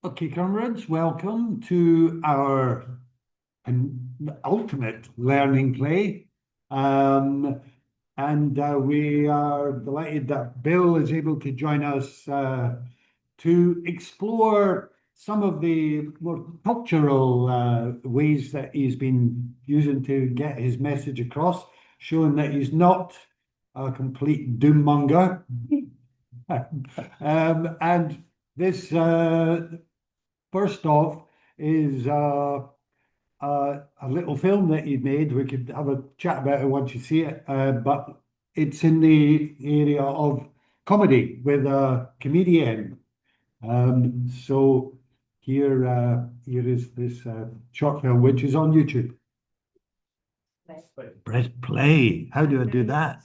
Okay, comrades, welcome to our ultimate learning play. We are delighted that Bill is able to join us to explore some of the more cultural ways that he's been using to get his message across, showing that he's not a complete doom-monger. And this first off is a little film that he made. We could have a chat about it once you see it, but it's in the area of comedy with a comedian. So here is this short film, which is on YouTube. Press play. How do I do that?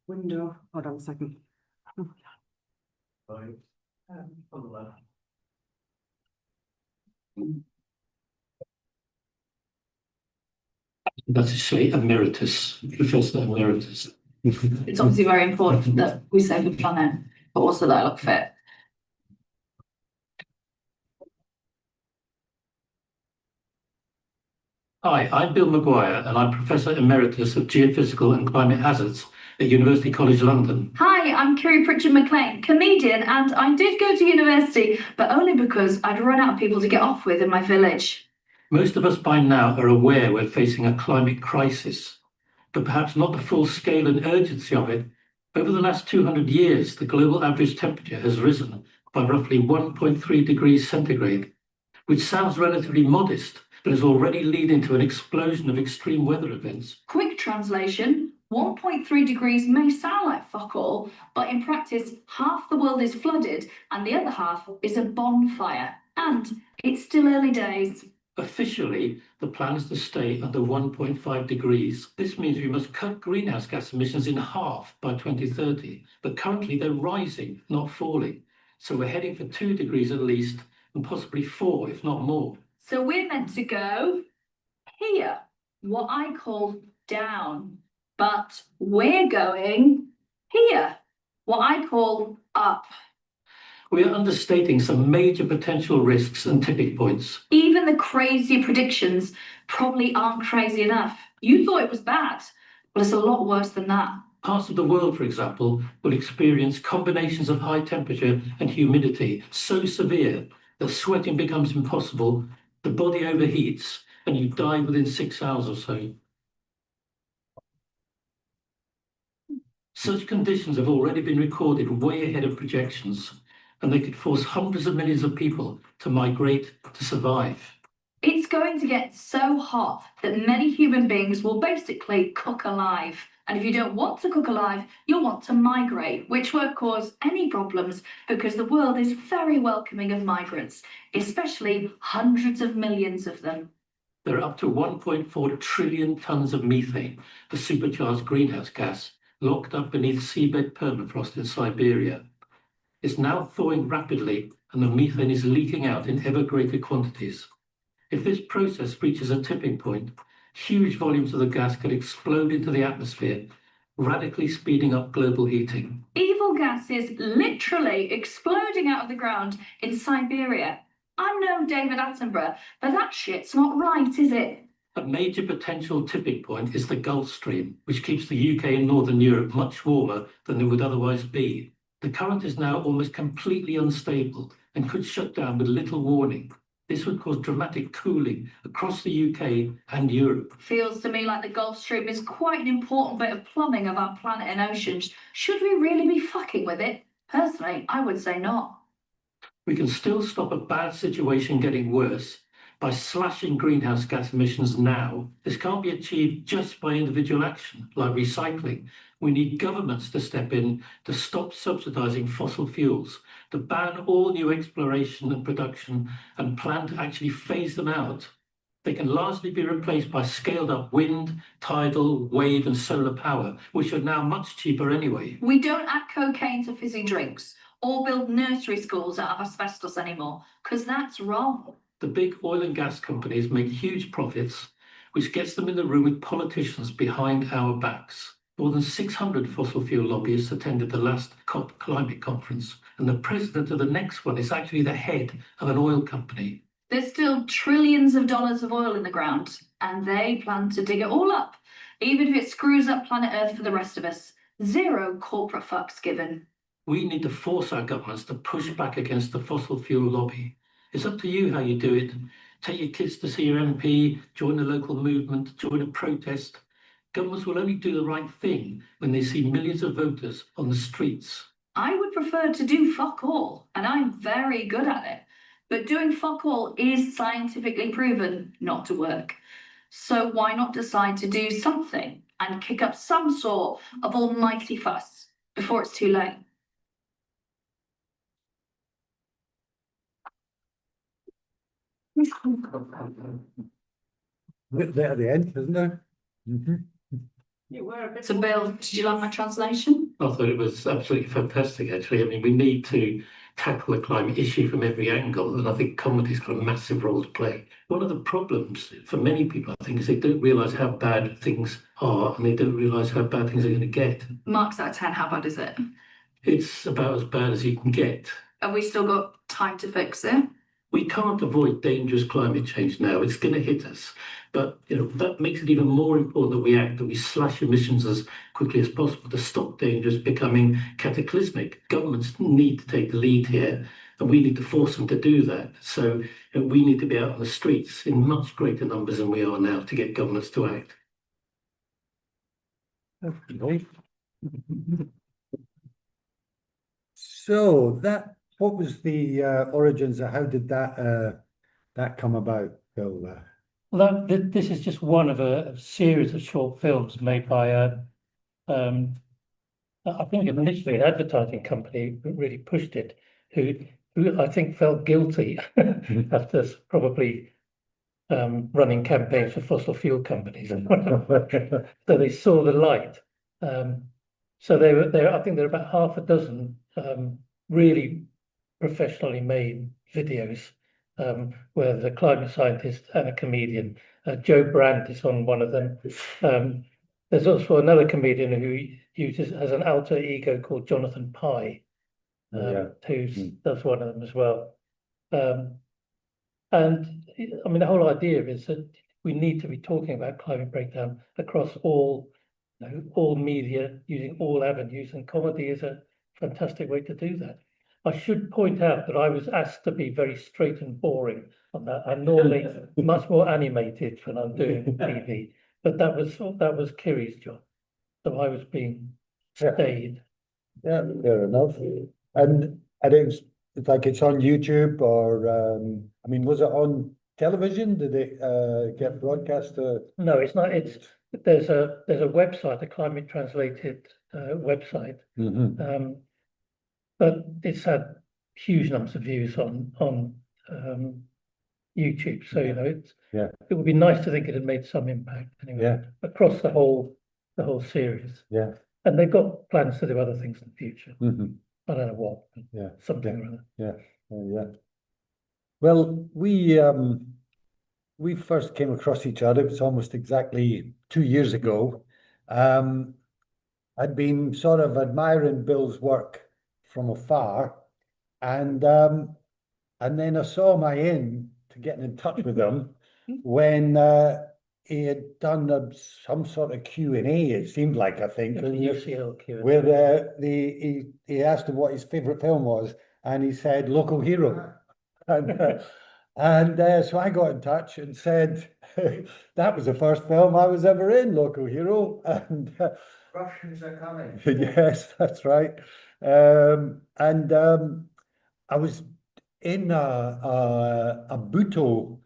Window. Hold on a second. That is say emeritus, Professor Emeritus. It's obviously very important that we save the planet, but also that I look fit. Hi, I'm Bill McGuire, and I'm Professor Emeritus of Geophysical and Climate Hazards at University College London. Hi, I'm Kiri Pritchard McLean, comedian, and I did go to university, but only because I'd run out of people to get off with in my village. Most of us by now are aware we're facing a climate crisis, but perhaps not the full scale and urgency of it. Over the last 200 years, the global average temperature has risen by roughly 1.3 degrees centigrade, which sounds relatively modest, but is already leading to an explosion of extreme weather events. Quick translation, 1.3 degrees may sound like fuck all, but in practice, half the world is flooded and the other half is a bonfire. And it's still early days. Officially, the plan is to stay under 1.5 degrees. This means we must cut greenhouse gas emissions in half by 2030, but currently they're rising, not falling. So we're heading for 2 degrees at least, and possibly 4, if not more. So we're meant to go here, what I call down, but we're going here, what I call up. We are understating some major potential risks and tipping points. Even the crazy predictions probably aren't crazy enough. You thought it was bad, but it's a lot worse than that. Parts of the world, for example, will experience combinations of high temperature and humidity so severe that sweating becomes impossible, the body overheats, and you die within 6 hours or so. Such conditions have already been recorded way ahead of projections, and they could force hundreds of millions of people to migrate to survive. It's going to get so hot that many human beings will basically cook alive. And if you don't want to cook alive, you'll want to migrate, which won't cause any problems because the world is very welcoming of migrants, especially hundreds of millions of them. There are up to 1.4 trillion tons of methane, the supercharged greenhouse gas, locked up beneath seabed permafrost in Siberia. It's now thawing rapidly, and the methane is leaking out in ever greater quantities. If this process reaches a tipping point, huge volumes of the gas could explode into the atmosphere, radically speeding up global heating. Evil gas is literally exploding out of the ground in Siberia. I'm no David Attenborough, but that shit's not right, is it? A major potential tipping point is the Gulf Stream, which keeps the UK and Northern Europe much warmer than they would otherwise be. The current is now almost completely unstable and could shut down with little warning. This would cause dramatic cooling across the UK and Europe. Feels to me like the Gulf Stream is quite an important bit of plumbing of our planet and oceans. Should we really be fucking with it? Personally, I would say not. We can still stop a bad situation getting worse by slashing greenhouse gas emissions now. This can't be achieved just by individual action, like recycling. We need governments to step in to stop subsidising fossil fuels, to ban all new exploration and production, and plan to actually phase them out. They can largely be replaced by scaled-up wind, tidal, wave, and solar power, which are now much cheaper anyway. We don't add cocaine to fizzy drinks or build nursery schools out of asbestos anymore, because that's wrong. The big oil and gas companies make huge profits, which gets them in the room with politicians behind our backs. More than 600 fossil fuel lobbyists attended the last COP climate conference, and the president of the next one is actually the head of an oil company. There's still trillions of dollars of oil in the ground, and they plan to dig it all up, even if it screws up planet Earth for the rest of us. Zero corporate fucks given. We need to force our governments to push back against the fossil fuel lobby. It's up to you how you do it. Take your kids to see your MP, join a local movement, join a protest. Governments will only do the right thing when they see millions of voters on the streets. I would prefer to do fuck all, and I'm very good at it. But doing fuck all is scientifically proven not to work. So why not decide to do something and kick up some sort of almighty fuss before it's too late? Bit there at the end, isn't there? So Bill, did you like my translation? I thought it was absolutely fantastic, actually. I mean, we need to tackle the climate issue from every angle, and I think comedy's got a massive role to play. One of the problems for many people, I think, is they don't realise how bad things are, and they don't realise how bad things are going to get. Marks out of 10, how bad is it? It's about as bad as you can get. Have we still got time to fix it? We can't avoid dangerous climate change now. It's going to hit us. But that makes it even more important that we act, that we slash emissions as quickly as possible to stop dangers becoming cataclysmic. Governments need to take the lead here, and we need to force them to do that. So we need to be out on the streets in much greater numbers than we are now to get governments to act. Okay. So what was the origins of how did that come about, Bill? Well, this is just one of a series of short films made by I think initially an advertising company who really pushed it, who I think felt guilty after probably running campaigns for fossil fuel companies. So they saw the light. So they were there. I think there are about half a dozen really professionally made videos where there's a climate scientist and a comedian. Joe Brandt is on one of them. There's also another comedian who has an alter ego called Jonathan Pye, who does one of them as well. And I mean, the whole idea is that we need to be talking about climate breakdown across all media, using all avenues, and comedy is a fantastic way to do that. I should point out that I was asked to be very straight and boring on that. I'm normally much more animated when I'm doing TV, but that was Kiri's job. So I was being stayed. Yeah, fair enough. And it's like it's on YouTube or I mean, was it on television? Did it get broadcast? No, it's not. There's a website, a climate translated website. But it's had huge numbers of views on YouTube. So it would be nice to think it had made some impact anyway across the whole series. Yeah. And they've got plans to do other things in the future. I don't know what, but something or other. Yeah. Well, we first came across each other. It was almost exactly 2 years ago. I'd been sort of admiring Bill's work from afar, and then I saw my in to getting in touch with him when he had done some sort of Q&A. It seemed like, I think, where he asked him what his favorite film was, and he said Local Hero, and so I got in touch and said that was the first film I was ever in, Local Hero, and Russians are coming. yes, that's right. I was in a Buto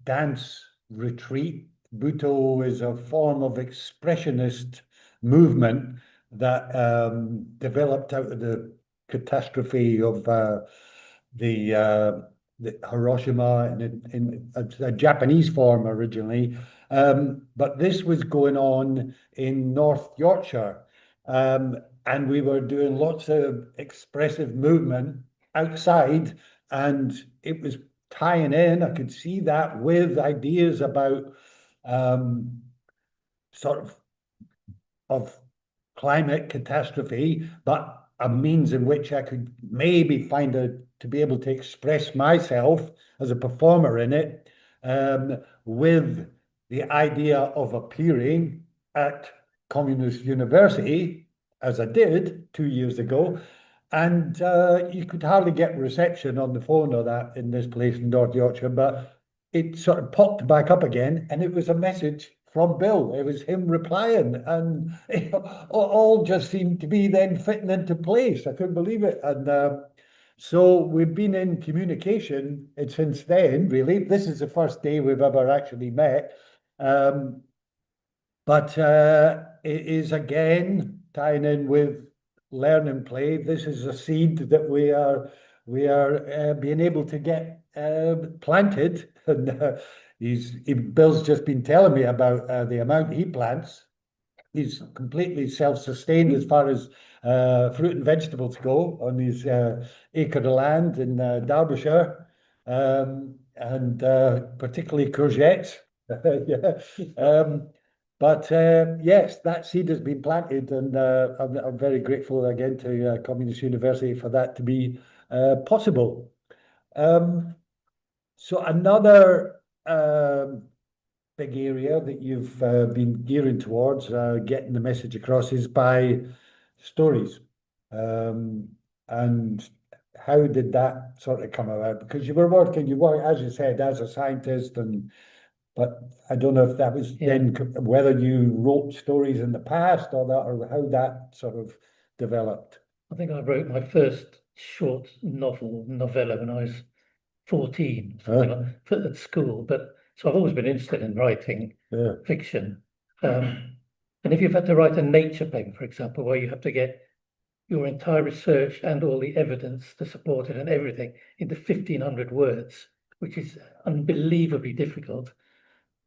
dance retreat. Buto is a form of expressionist movement that developed out of the catastrophe of the Hiroshima in a Japanese form originally. But this was going on in North Yorkshire. And we were doing lots of expressive movement outside, and it was tying in. I could see that with ideas about sort of climate catastrophe, but a means in which I could maybe find to be able to express myself as a performer in it, with the idea of appearing at Communist University, as I did 2 years ago. And you could hardly get reception on the phone or that in this place in North Yorkshire, but it sort of popped back up again, and it was a message from Bill. It was him replying, and it all just seemed to be then fitting into place. I couldn't believe it. And so we've been in communication since then, really. This is the first day we've ever actually met. But it is again tying in with learn and play. This is a seed that we are being able to get planted. And Bill's just been telling me about the amount he plants. He's completely self-sustained as far as fruit and vegetables go on his acre of land in Derbyshire, and particularly courgettes. Yeah. But yes, that seed has been planted, and I'm very grateful again to Communist University for that to be possible. So another big area that you've been gearing towards getting the message across is by stories. And how did that sort of come about? Because you work, as you said, as a scientist, but I don't know if that was then whether you wrote stories in the past or how that sort of developed. I think I wrote my first short novella when I was 14, something like, at school. But so I've always been interested in writing fiction. And if you've had to write a nature paper, for example, where you have to get your entire research and all the evidence to support it and everything into 1,500 words, which is unbelievably difficult.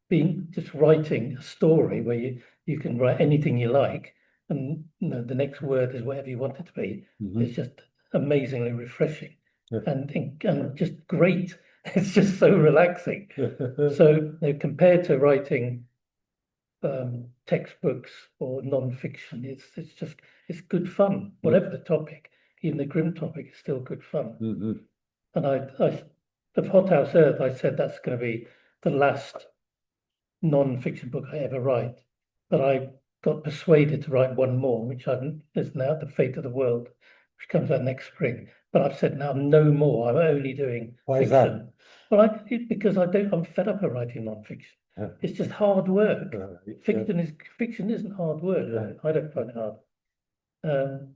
Being just writing a story where you can write anything you like, and the next word is whatever you want it to be. It's just amazingly refreshing and just great. It's just so relaxing. So compared to writing textbooks or non-fiction, it's good fun. Whatever the topic, even the grim topic, is still good fun. And of Hothouse Earth, I said that's going to be the last non-fiction book I ever write, but I got persuaded to write one more, which is now The Fate of the World, which comes out next spring. But I've said now no more. I'm only doing Why fiction. Is that? Well, because I'm fed up of writing non-fiction. It's just hard work. Fiction isn't hard work. I don't find it hard.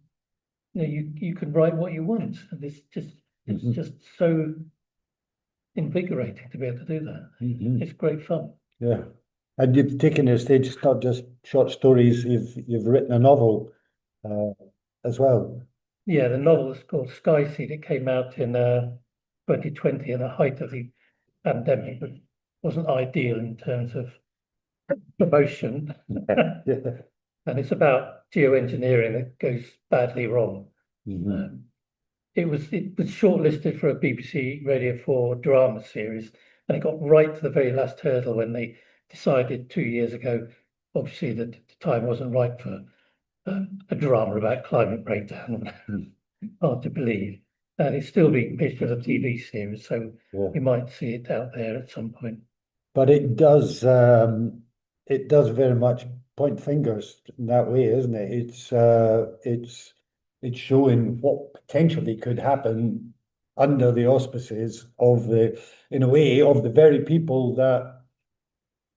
You can write what you want, and it's just so invigorating to be able to do that. It's great fun. Yeah. And you've taken a stage, it's not just short stories, you've written a novel as well. Yeah, the novel is called Sky Seed. It came out in 2020 at the height of the pandemic, but wasn't ideal in terms of promotion. And it's about geoengineering that goes badly wrong. It was shortlisted for a BBC Radio 4 drama series, and it got right to the very last hurdle when they decided 2 years ago, obviously, that the time wasn't right for a drama about climate breakdown. Hard to believe. And it's still being pitched as a TV series, so we might see it out there at some point. But it does very much point fingers in that way, isn't it? It's showing what potentially could happen under the auspices of in a way, of the very people that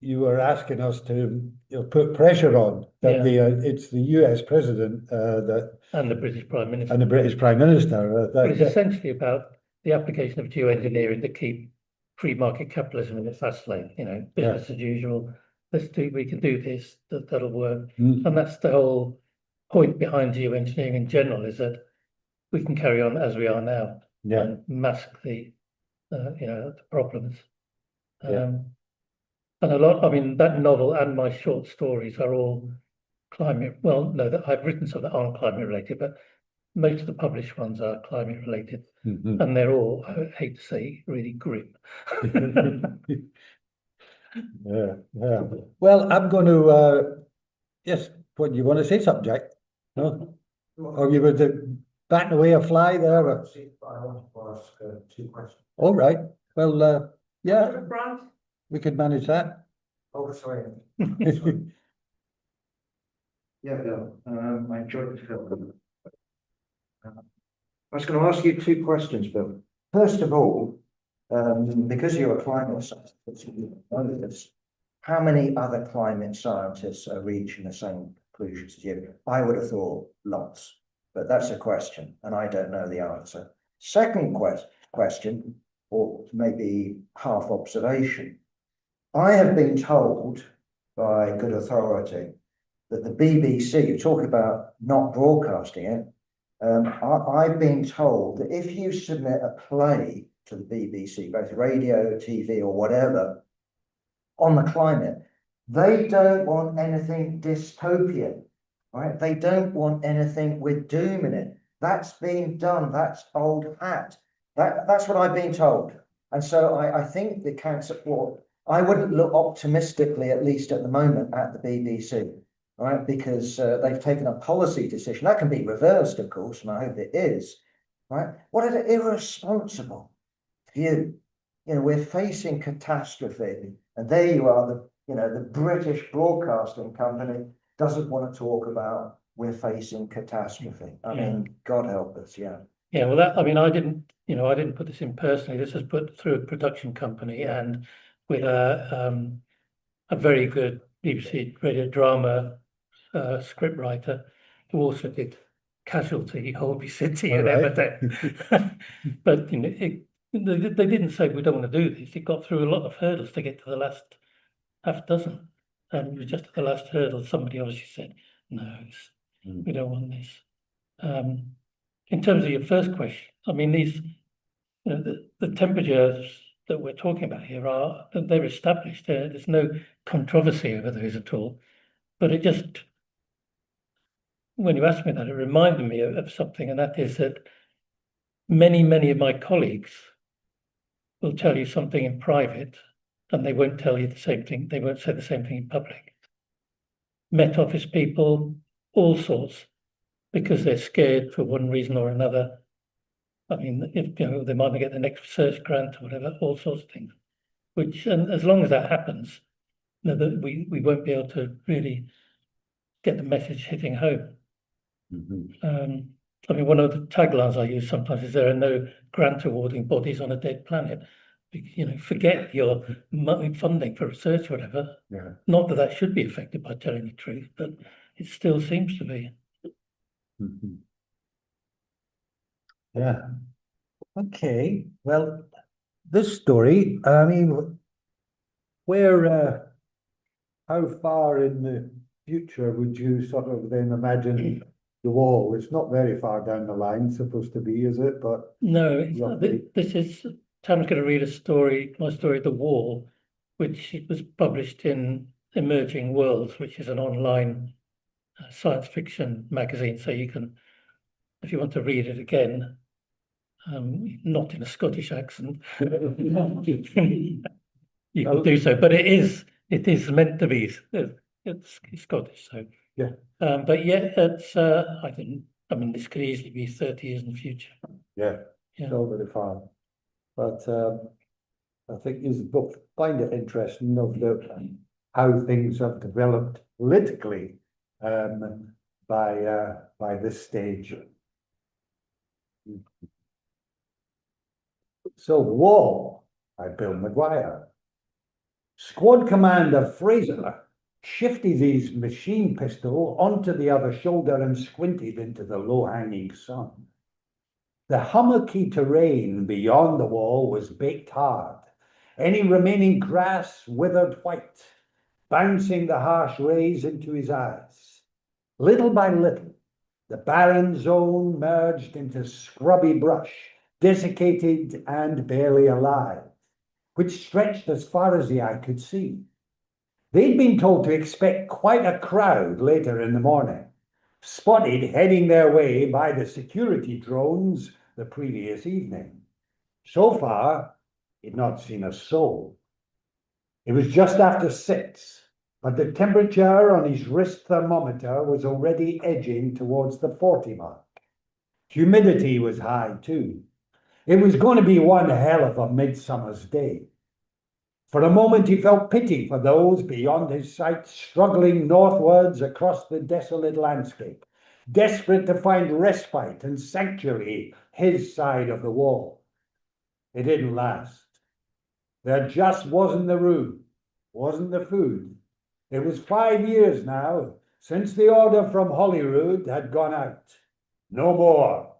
you were asking us to put pressure on. That it's the US president and the British Prime Minister. And the British Prime Minister. But it's essentially about the application of geoengineering to keep free market capitalism in its fast lane. Business as usual. We can do this, that'll work. And that's the whole point behind geoengineering in general, is that we can carry on as we are now and mask the problems. And that novel and my short stories are all climate. Well, no, I've written some that aren't climate related, but most of the published ones are climate related, and they're all, I hate to say, really grim. Yeah. Well, I'm going to. Yes. What you want to say, subject? No. Or you were batting away a fly there. I wanted to ask two questions. All right, well, yeah, Brand? we could manage that. Oh, sorry. Yeah, Bill, I enjoyed the film. I was going to ask you two questions, Bill. First of all, because you're a climate scientist, how many other climate scientists are reaching the same conclusions as you? I would have thought lots, but that's a question, and I don't know the answer. Second question, or maybe half observation. I have been told by good authority that the BBC, you talk about not broadcasting it, I've been told that if you submit a play to the BBC, both radio, TV, or whatever, on the climate, they don't want anything dystopian, right? They don't want anything with doom in it. That's been done. That's old hat. That's what I've been told. And so I think the cancer, well, I wouldn't look optimistically, at least at the moment, at the BBC. Right, because they've taken a policy decision that can be reversed, of course, and I hope it is. Right, what an irresponsible view. You know, we're facing catastrophe, and there you are. The British Broadcasting Company doesn't want to talk about we're facing catastrophe. I mean, God help us. Yeah. Yeah, well, that, I mean, I didn't put this in personally. This was put through a production company and with a very good BBC radio drama scriptwriter who also did Casualty, Holby City, and everything. But they didn't say we don't want to do this. It got through a lot of hurdles to get to the last half dozen, and it was just at the last hurdle somebody obviously said, "No, we don't want this." In terms of your first question, I mean, these, the temperatures that we're talking about here they're established. There's no controversy over those at all. But it just, when you asked me that, it reminded me of something, and that is that many of my colleagues will tell you something in private, and they won't tell you the same thing. They won't say the same thing in public. Met Office people, all sorts, because they're scared for one reason or another. I mean, if they might not get the next research grant or whatever, all sorts of things. Which, and as long as that happens, that we won't be able to really get the message hitting home. I mean, one of the taglines I use sometimes is there are no grant awarding bodies on a dead planet. Forget your funding for research or whatever. Yeah. Not that that should be affected by telling the truth, but it still seems to be. Yeah. Okay. Well, this story, I mean, how far in the future would you sort of then imagine the wall? It's not very far down the line, supposed to be, is it? But no, this is Tam's going to read my story, The Wall, which it was published in Emerging Worlds, which is an online science fiction magazine. So you can, if you want to read it again, not in a Scottish accent, you can do so. But it is meant to be. It's Scottish, so yeah. But yeah, it's I mean, this could easily be 30 years in the future. Yeah. Not very far. But I think you both find it interesting of how things have developed politically by this stage. So The Wall by Bill McGuire. Squad Commander Fraser shifted his machine pistol onto the other shoulder and squinted into the low-hanging sun. The hummocky terrain beyond the wall was baked hard, any remaining grass withered white, bouncing the harsh rays into his eyes. Little by little, the barren zone merged into scrubby brush, desiccated and barely alive, which stretched as far as the eye could see. They'd been told to expect quite a crowd later in the morning, spotted heading their way by the security drones the previous evening. So far, he'd not seen a soul. It was just after 6, but the temperature on his wrist thermometer was already edging towards the 40 mark. Humidity was high too. It was going to be one hell of a midsummer's day. For a moment he felt pity for those beyond his sight struggling northwards across the desolate landscape, desperate to find respite and sanctuary his side of the wall. It didn't last. There just wasn't the room, wasn't the food. It was 5 years now since the order from Holyrood had gone out. No more.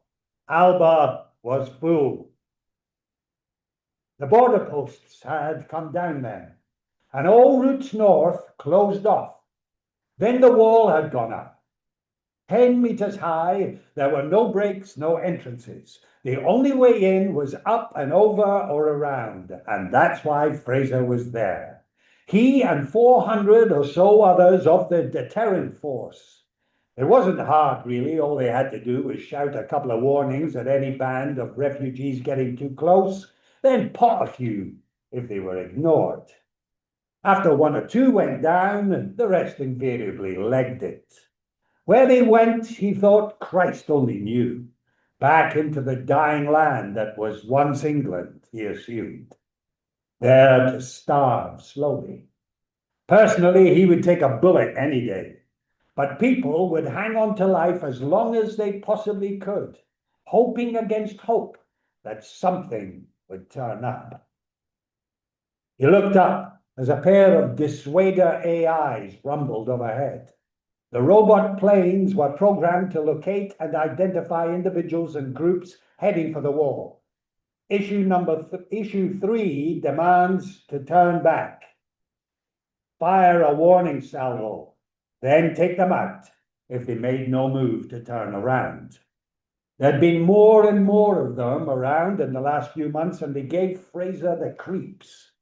Alba was full. The border posts had come down then, and all routes north closed off. Then the wall had gone up. 10 meters high, there were no breaks, no entrances. The only way in was up and over or around, and that's why Fraser was there. He and 400 or so others of the deterrent force. It wasn't hard, really. All they had to do was shout a couple of warnings at any band of refugees getting too close, then pot a few if they were ignored. After one or two went down, the rest invariably legged it. Where they went, he thought, Christ only knew. Back into the dying land that was once England, he assumed. There to starve slowly. Personally, he would take a bullet any day. But people would hang on to life as long as they possibly could, hoping against hope that something would turn up. He looked up as a pair of dissuader AIs rumbled overhead. The robot planes were programmed to locate and identify individuals and groups heading for the wall. Issue 3 demands to turn back. Fire a warning salvo, then take them out if they made no move to turn around. There'd been more and more of them around in the last few months, and they gave Fraser the creeps.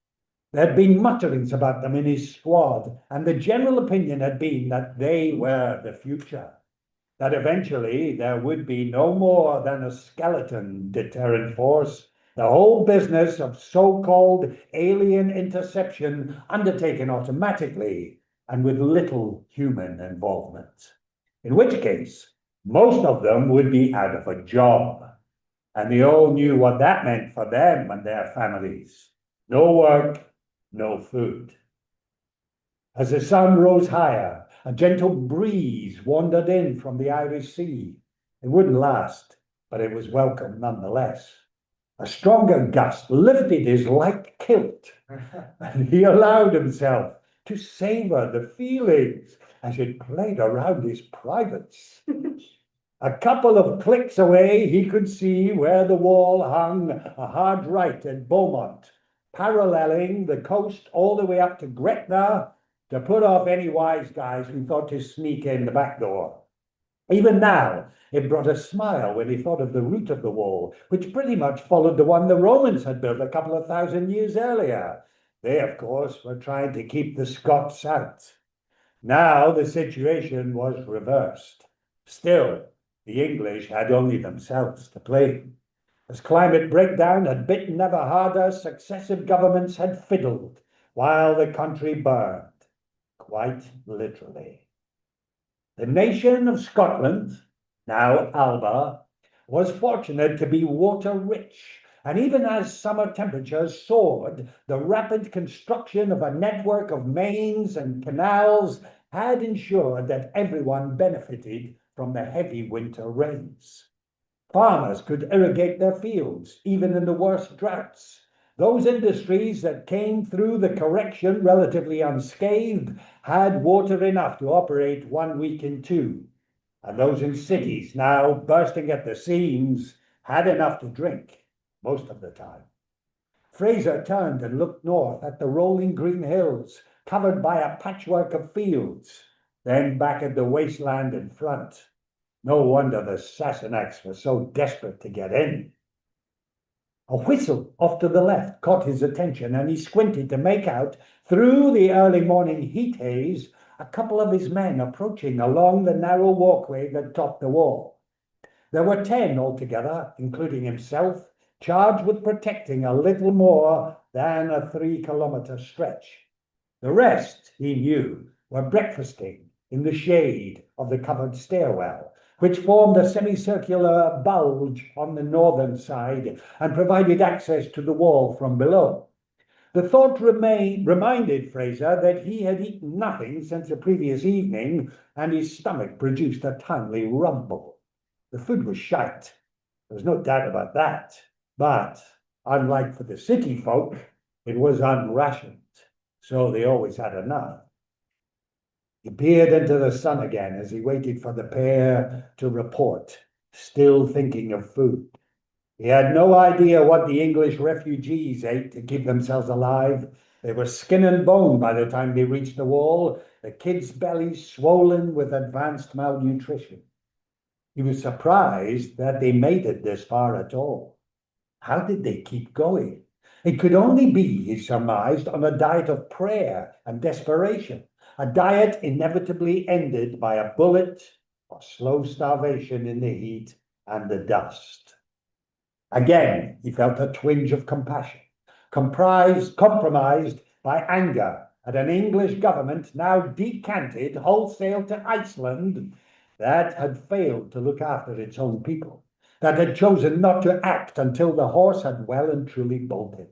There'd been mutterings about them in his squad, and the general opinion had been that they were the future, that eventually there would be no more than a skeleton deterrent force, the whole business of so-called alien interception undertaken automatically and with little human involvement. In which case, most of them would be out of a job, and they all knew what that meant for them and their families. No work, no food. As the sun rose higher, a gentle breeze wandered in from the Irish Sea. It wouldn't last, but it was welcome nonetheless. A stronger gust lifted his light kilt, and he allowed himself to savor the feelings as it played around his privates. A couple of clicks away, he could see where the wall hung a hard right at Beaumont, paralleling the coast all the way up to Gretna to put off any wise guys who thought to sneak in the back door. Even now, it brought a smile when he thought of the route of the wall, which pretty much followed the one the Romans had built a couple of thousand years earlier. They, of course, were trying to keep the Scots out. Now the situation was reversed. Still, the English had only themselves to blame. As climate breakdown had bitten ever harder, successive governments had fiddled while the country burned, quite literally. The nation of Scotland, now Alba, was fortunate to be water-rich, and even as summer temperatures soared, the rapid construction of a network of mains and canals had ensured that everyone benefited from the heavy winter rains. Farmers could irrigate their fields, even in the worst droughts. Those industries that came through the correction relatively unscathed had water enough to operate 1 week in 2. And those in cities, now bursting at the seams, had enough to drink most of the time. Fraser turned and looked north at the rolling green hills, covered by a patchwork of fields, then back at the wasteland in front. No wonder the Sassenachs were so desperate to get in. A whistle off to the left caught his attention, and he squinted to make out, through the early morning heat haze, a couple of his men approaching along the narrow walkway that topped the wall. There were 10 altogether, including himself, charged with protecting a little more than a 3-kilometer stretch. The rest, he knew, were breakfasting in the shade of the covered stairwell, which formed a semicircular bulge on the northern side and provided access to the wall from below. The thought reminded Fraser that he had eaten nothing since the previous evening, and his stomach produced a timely rumble. The food was shite. There was no doubt about that. But, unlike for the city folk, it was unrationed, so they always had enough. He peered into the sun again as he waited for the pair to report, still thinking of food. He had no idea what the English refugees ate to keep themselves alive. They were skin and bone by the time they reached the wall, the kids' bellies swollen with advanced malnutrition. He was surprised that they made it this far at all. How did they keep going? It could only be, he surmised, on a diet of prayer and desperation, a diet inevitably ended by a bullet or slow starvation in the heat and the dust. Again, he felt a twinge of compassion, compromised by anger at an English government now decanted wholesale to Iceland that had failed to look after its own people, that had chosen not to act until the horse had well and truly bolted.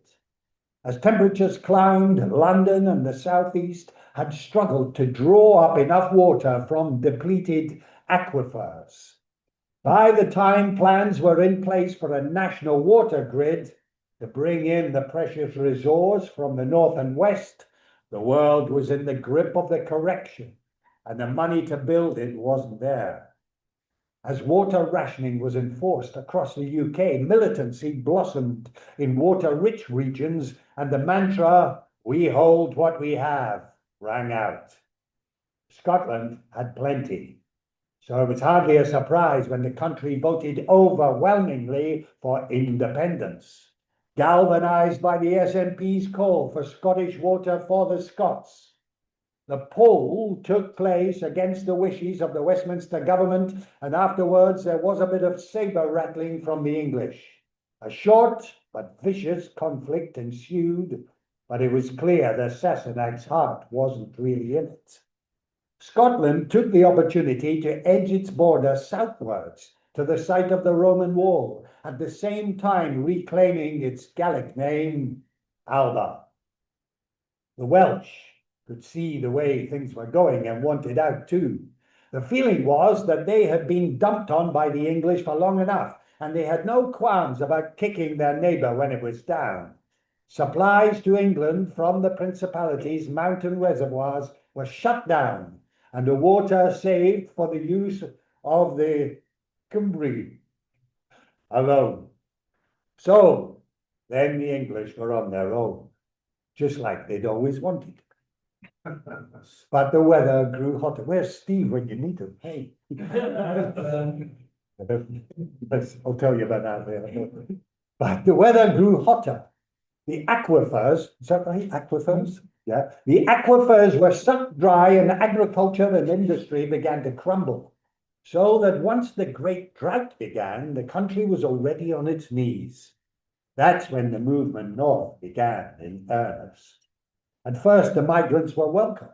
As temperatures climbed, London and the southeast had struggled to draw up enough water from depleted aquifers. By the time plans were in place for a national water grid to bring in the precious resource from the north and west, the world was in the grip of the correction, and the money to build it wasn't there. As water rationing was enforced across the UK, militancy blossomed in water-rich regions, and the mantra, "We hold what we have," rang out. Scotland had plenty. So it was hardly a surprise when the country voted overwhelmingly for independence, galvanised by the SNP's call for Scottish water for the Scots. The poll took place against the wishes of the Westminster government, and afterwards there was a bit of sabre rattling from the English. A short but vicious conflict ensued, but it was clear that Sassenach's heart wasn't really in it. Scotland took the opportunity to edge its border southwards to the site of the Roman wall, at the same time reclaiming its Gaelic name, Alba. The Welsh could see the way things were going and wanted out too. The feeling was that they had been dumped on by the English for long enough, and they had no qualms about kicking their neighbour when it was down. Supplies to England from the Principality's mountain reservoirs were shut down, and the water saved for the use of the Cymry alone. So then the English were on their own, just like they'd always wanted. But the weather grew hotter. Where's Steve when you need him? Hey. I'll tell you about that later. But the weather grew hotter. The aquifers, is that right? Aquifers? Yeah. The aquifers were sucked dry and agriculture and industry began to crumble. So that once the great drought began, the country was already on its knees. That's when the movement north began in earnest. At first, the migrants were welcome,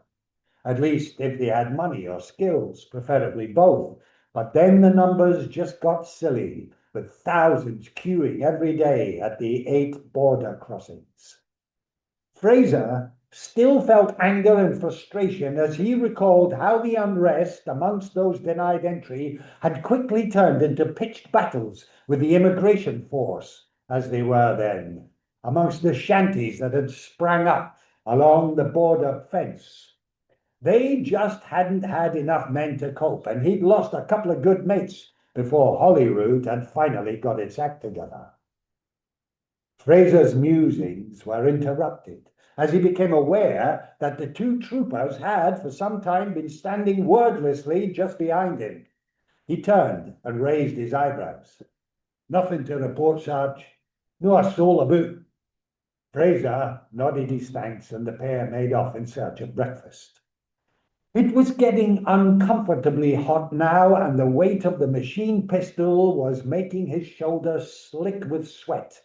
at least if they had money or skills, preferably both. But then the numbers just got silly, with thousands queuing every day at the 8 border crossings. Fraser still felt anger and frustration as he recalled how the unrest amongst those denied entry had quickly turned into pitched battles with the immigration force, as they were then, amongst the shanties that had sprang up along the border fence. They just hadn't had enough men to cope, and he'd lost a couple of good mates before Holyrood had finally got its act together. Fraser's musings were interrupted as he became aware that the 2 troopers had for some time been standing wordlessly just behind him. He turned and raised his eyebrows. "Nothing to report, Sarge. No a soul about." Fraser nodded his thanks, and the pair made off in search of breakfast. It was getting uncomfortably hot now, and the weight of the machine pistol was making his shoulders slick with sweat.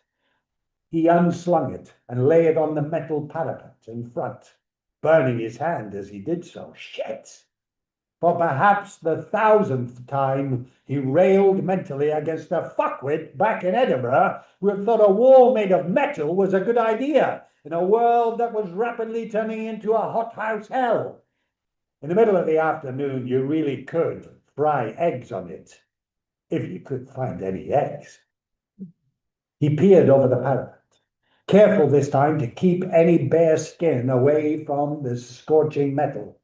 He unslung it and lay it on the metal parapet in front, burning his hand as he did so. Shit! For perhaps the 1000th time, he railed mentally against a fuckwit back in Edinburgh who had thought a wall made of metal was a good idea in a world that was rapidly turning into a hothouse hell. In the middle of the afternoon, you really could fry eggs on it, if you could find any eggs. He peered over the parapet, careful this time to keep any bare skin away from the scorching metal.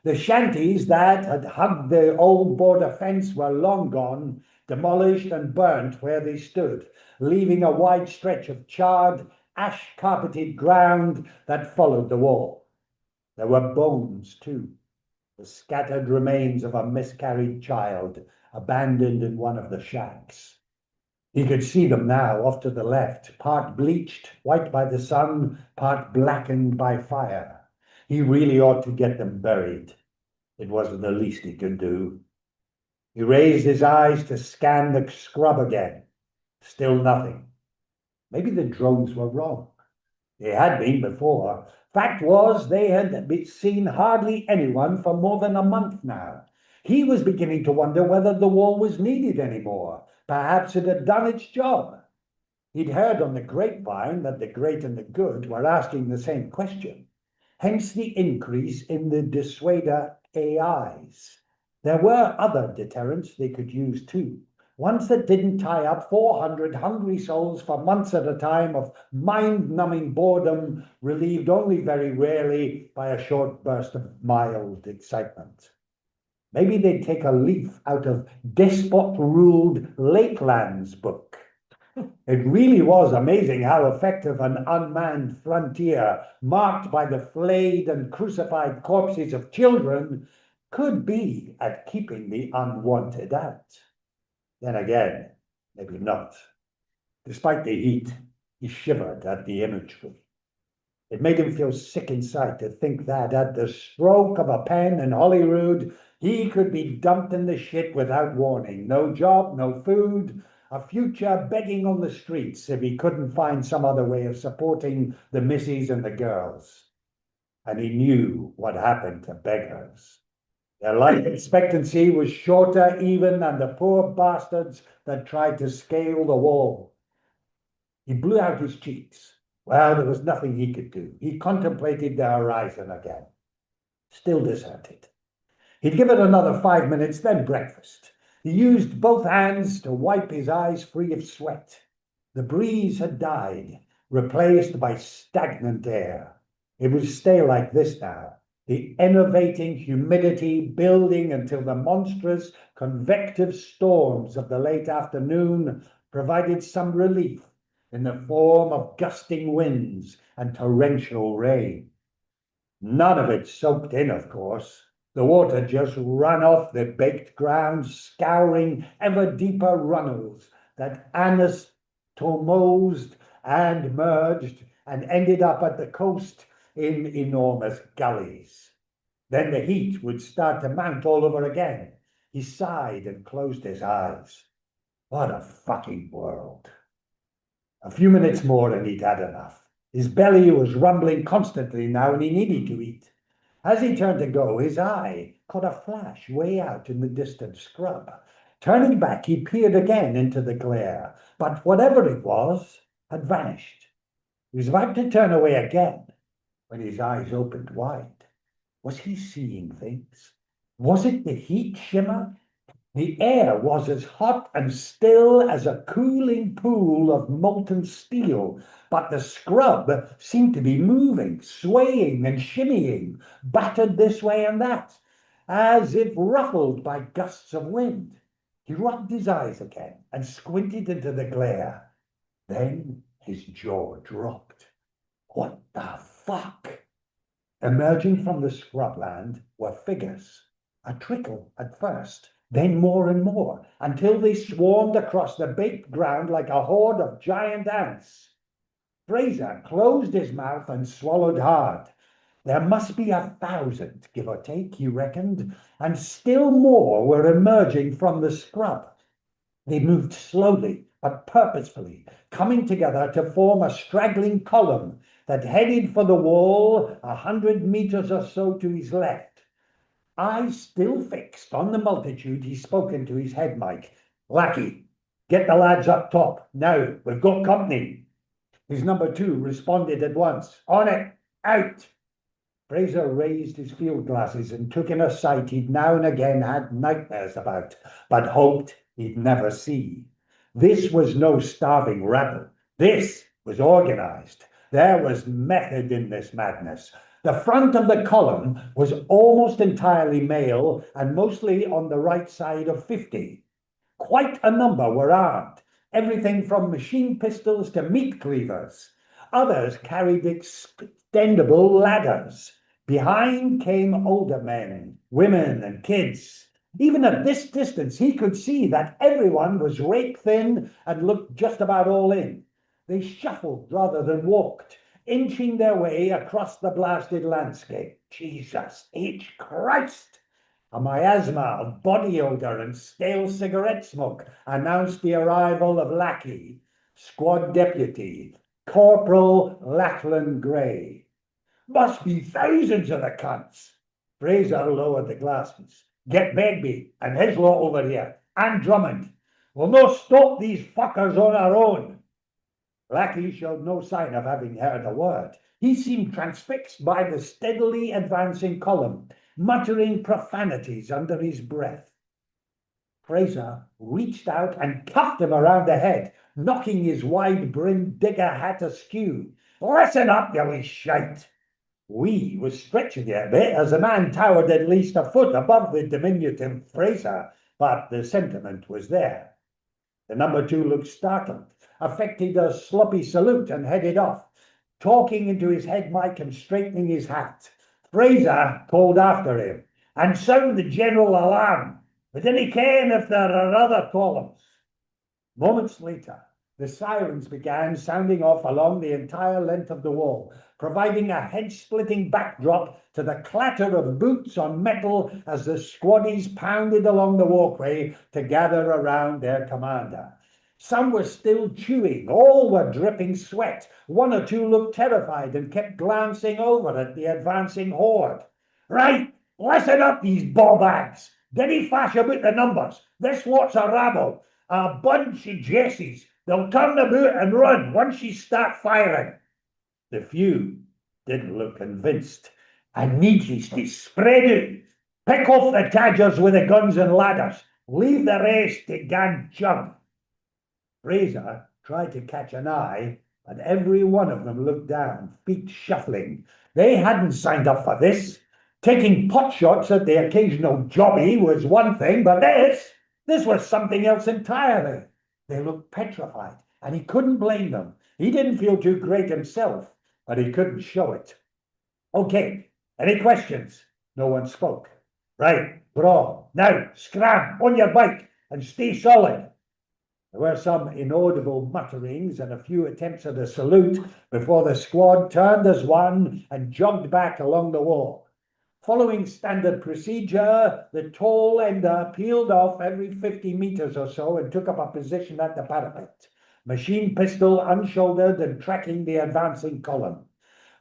The shanties that had hugged the old border fence were long gone, demolished and burnt where they stood, leaving a wide stretch of charred, ash-carpeted ground that followed the wall. There were bones, too, the scattered remains of a miscarried child abandoned in one of the shacks. He could see them now off to the left, part bleached, white by the sun, part blackened by fire. He really ought to get them buried. It wasn't the least he could do. He raised his eyes to scan the scrub again. Still nothing. Maybe the drones were wrong. They had been before. Fact was, they had seen hardly anyone for more than a month now. He was beginning to wonder whether the wall was needed anymore. Perhaps it had done its job. He'd heard on the grapevine that the great and the good were asking the same question. Hence the increase in the dissuader AIs. There were other deterrents they could use too. Ones that didn't tie up 400 hungry souls for months at a time of mind-numbing boredom, relieved only very rarely by a short burst of mild excitement. Maybe they'd take a leaf out of despot-ruled Lakeland's book. It really was amazing how effective an unmanned frontier, marked by the flayed and crucified corpses of children, could be at keeping the unwanted out. Then again, maybe not. Despite the heat, he shivered at the imagery. It made him feel sick inside to think that at the stroke of a pen in Holyrood, he could be dumped in the shit without warning. No job, no food, a future begging on the streets if he couldn't find some other way of supporting the missies and the girls. And he knew what happened to beggars. Their life expectancy was shorter even than the poor bastards that tried to scale the wall. He blew out his cheeks. Well, there was nothing he could do. He contemplated the horizon again. Still deserted. He'd give it another 5 minutes, then breakfast. He used both hands to wipe his eyes free of sweat. The breeze had died, replaced by stagnant air. It would stay like this now, the enervating humidity building until the monstrous convective storms of the late afternoon provided some relief in the form of gusting winds and torrential rain. None of it soaked in, of course. The water just ran off the baked ground, scouring ever deeper runnels that anastomosed and merged and ended up at the coast in enormous gullies. Then the heat would start to mount all over again. He sighed and closed his eyes. What a fucking world. A few minutes more and he'd had enough. His belly was rumbling constantly now and he needed to eat. As he turned to go, his eye caught a flash way out in the distant scrub. Turning back, he peered again into the glare, but whatever it was had vanished. He was about to turn away again when his eyes opened wide. Was he seeing things? Was it the heat shimmer? The air was as hot and still as a cooling pool of molten steel, but the scrub seemed to be moving, swaying and shimmying, battered this way and that, as if ruffled by gusts of wind. He rubbed his eyes again and squinted into the glare. Then his jaw dropped. What the fuck? Emerging from the scrubland were figures, a trickle at first, then more and more, until they swarmed across the baked ground like a horde of giant ants. Fraser closed his mouth and swallowed hard. There must be 1,000, give or take, he reckoned, and still more were emerging from the scrub. They moved slowly but purposefully, coming together to form a straggling column that headed for the wall 100 meters or so to his left. eyes still fixed on the multitude, he spoke into his head mic. Lackey, get the lads up top. Now, we've got company. His number two responded at once. On it, out. Fraser raised his field glasses and took in a sight he'd now and again had nightmares about, but hoped he'd never see. This was no starving rabble. This was organised. There was method in this madness. The front of the column was almost entirely male and mostly on the right side of 50. Quite a number were armed, everything from machine pistols to meat cleavers. Others carried extendable ladders. Behind came older men, women, and kids. Even at this distance, he could see that everyone was rake thin and looked just about all in. They shuffled rather than walked, inching their way across the blasted landscape. Jesus H. Christ! A miasma of body odor and stale cigarette smoke announced the arrival of lackey, squad deputy, Corporal Lachlan Gray. Must be thousands of the cunts. Fraser lowered the glasses. Get Begbie and his lot over here, and Drummond. We'll not stop these fuckers on our own. Lackey showed no sign of having heard a word. He seemed transfixed by the steadily advancing column, muttering profanities under his breath. Fraser reached out and cuffed him around the head, knocking his wide-brimmed digger hat askew. Listen up, you wee shite! We was stretching it a bit as the man towered at least a foot above the diminutive Fraser, but the sentiment was there. The number two looked startled, affected a sloppy salute and headed off, talking into his head mic and straightening his hat. Fraser called after him, and sound the general alarm. We dinna ken if there are other columns. Moments later, the sirens began sounding off along the entire length of the wall, providing a head-splitting backdrop to the clatter of boots on metal as the squaddies pounded along the walkway to gather around their commander. Some were still chewing, all were dripping sweat. One or two looked terrified and kept glancing over at the advancing horde. Right, listen up, these ballbags. Dinna fash about the numbers. This lot's a rabble, a bunch of Jessies. They'll turn about and run once you start firing. The few didn't look convinced. I need you to spread out. Pick off the cadgers with the guns and ladders. Leave the rest to gang chug. Fraser tried to catch an eye, but every one of them looked down, feet shuffling. They hadn't signed up for this. Taking pot shots at the occasional jobby was one thing, but this was something else entirely. They looked petrified, and he couldn't blame them. He didn't feel too great himself, but he couldn't show it. Okay, any questions? No one spoke. Right, we're all. Now, scram, on your bike, and stay solid. There were some inaudible mutterings and a few attempts at a salute before the squad turned as one and jogged back along the wall. Following standard procedure, the tall ender peeled off every 50 meters or so and took up a position at the parapet, machine pistol unshouldered and tracking the advancing column.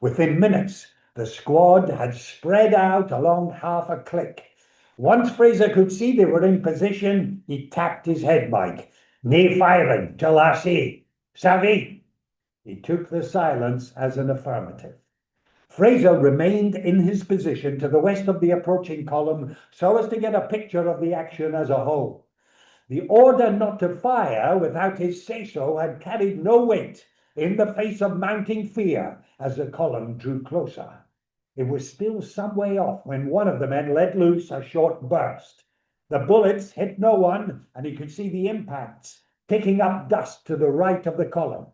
Within minutes, the squad had spread out along half a click. Once Fraser could see they were in position, he tapped his head mic. Nae firing till I say. Savvy? He took the silence as an affirmative. Fraser remained in his position to the west of the approaching column so as to get a picture of the action as a whole. The order not to fire without his say-so had carried no weight in the face of mounting fear as the column drew closer. It was still some way off when one of the men let loose a short burst. The bullets hit no one, and he could see the impacts, kicking up dust to the right of the column.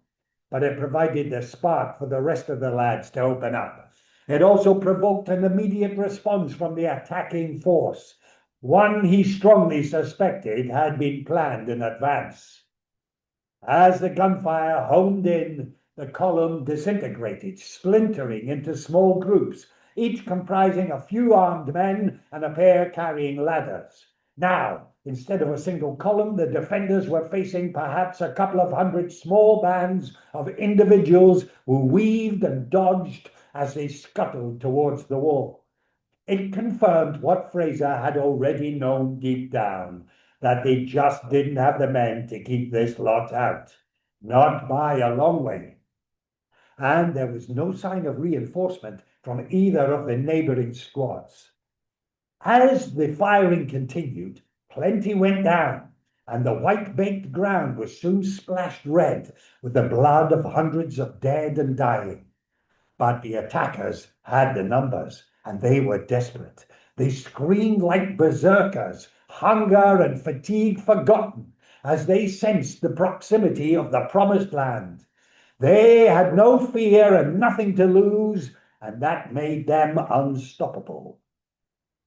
But it provided the spark for the rest of the lads to open up. It also provoked an immediate response from the attacking force, one he strongly suspected had been planned in advance. As the gunfire honed in, the column disintegrated, splintering into small groups, each comprising a few armed men and a pair carrying ladders. Now, instead of a single column, the defenders were facing perhaps a couple of hundred small bands of individuals who weaved and dodged as they scuttled towards the wall. It confirmed what Fraser had already known deep down, that they just didn't have the men to keep this lot out. Not by a long way. And there was no sign of reinforcement from either of the neighboring squads. As the firing continued, plenty went down, and the white-baked ground was soon splashed red with the blood of hundreds of dead and dying. But the attackers had the numbers, and they were desperate. They screamed like berserkers, hunger and fatigue forgotten, as they sensed the proximity of the promised land. They had no fear and nothing to lose, and that made them unstoppable.